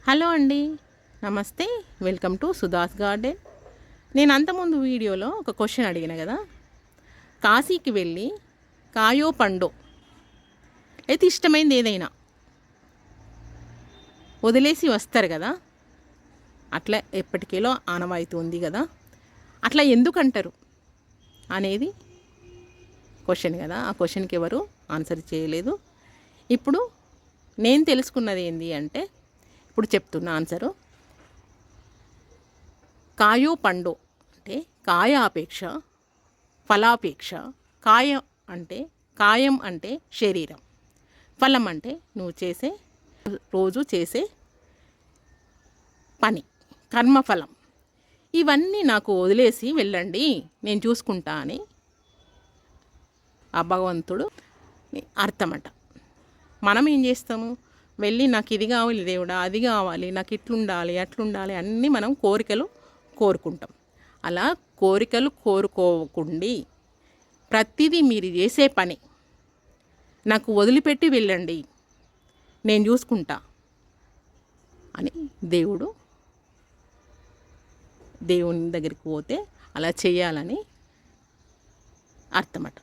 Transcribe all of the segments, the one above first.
Hello అండి, నమస్తే. Welcome to Sudha's garden. నేను అంతకుముందు వీడియోలో ఒక క్వశ్చన్ అడిగిన కదా, కాశీకి వెళ్ళి కాయో పండో అయితే ఇష్టమైంది ఏదైనా వదిలేసి వస్తారు కదా, అట్లా ఎప్పటికేలో ఆనవాయితీ ఉంది కదా, అట్లా ఎందుకు అంటారు అనేది క్వశ్చన్ కదా. ఆ క్వశ్చన్కి ఎవరు ఆన్సర్ చేయలేదు. ఇప్పుడు నేను తెలుసుకున్నది ఏంటి అంటే, ఇప్పుడు చెప్తున్న ఆన్సరు. కాయో పండో అంటే కాయ అపేక్ష ఫలాపేక్ష. కాయం అంటే శరీరం, ఫలం అంటే నువ్వు చేసే రోజు చేసే పని, కర్మఫలం. ఇవన్నీ నాకు వదిలేసి వెళ్ళండి, నేను చూసుకుంటా అని ఆ భగవంతుడు అర్థమట. మనం ఏం చేస్తాము, వెళ్ళి నాకు ఇది కావాలి దేవుడా, అది కావాలి, నాకు ఇట్లుండాలి అట్లుండాలి అన్నీ మనం కోరికలు కోరుకుంటాం. అలా కోరికలు కోరుకోకుండి ప్రతిదీ మీరు చేసే పని నాకు వదిలిపెట్టి వెళ్ళండి, నేను చూసుకుంటా అని దేవుని దగ్గరికి పోతే అలా చేయాలని అర్థమట.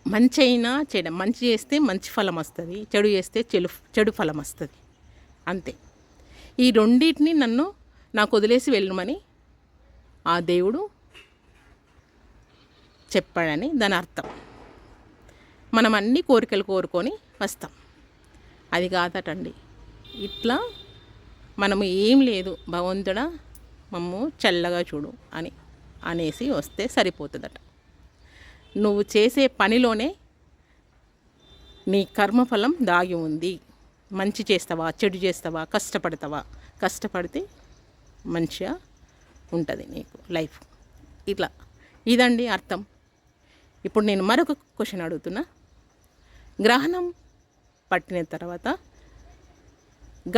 మంచి అయినా చెడు, మంచి చేస్తే మంచి ఫలం వస్తుంది, చెడు చేస్తే చెడు ఫలం వస్తుంది, అంతే. ఈ రెండింటిని నాకు వదిలేసి వెళ్ళమని ఆ దేవుడు చెప్పాడని దాని అర్థం. మనం అన్ని కోరికలు కోరుకొని వస్తాం, అది కాదటండి. ఇట్లా మనము ఏం లేదు, భగవంతుడా మమ్ము చల్లగా చూడు అనేసి వస్తే సరిపోతుందట. నువ్వు చేసే పనిలోనే నీ కర్మఫలం దాగి ఉంది. మంచి చేస్తావా, చెడు చేస్తావా, కష్టపడితే మంచిగా ఉంటుంది నీకు లైఫ్. ఇదండి అర్థం. ఇప్పుడు నేను మరొక క్వశ్చన్ అడుగుతున్నా. గ్రహణం పట్టిన తర్వాత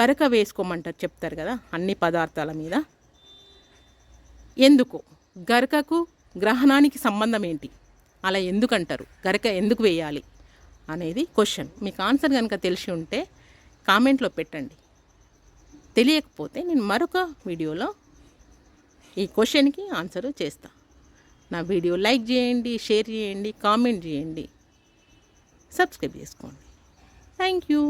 గరక వేసుకోమంటారు, చెప్తారు కదా అన్ని పదార్థాల మీద. ఎందుకు గరకకు గ్రహణానికి సంబంధం ఏంటి, అలా ఎందుకంటారు, గరక ఎందుకు వేయాలి అనేది క్వశ్చన్. మీకు ఆన్సర్ కనుక తెలిసి ఉంటే కామెంట్లో పెట్టండి. తెలియకపోతే నేను మరొక వీడియోలో ఈ క్వశ్చన్కి ఆన్సర్ చేస్తా. నా వీడియో లైక్ చేయండి, షేర్ చేయండి, కామెంట్ చేయండి, సబ్స్క్రైబ్ చేసుకోండి. Thank you.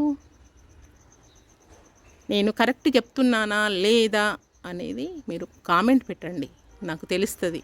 నేను కరెక్ట్ చెప్తున్నానా లేదా అనేది మీరు కామెంట్ పెట్టండి, నాకు తెలుస్తుంది.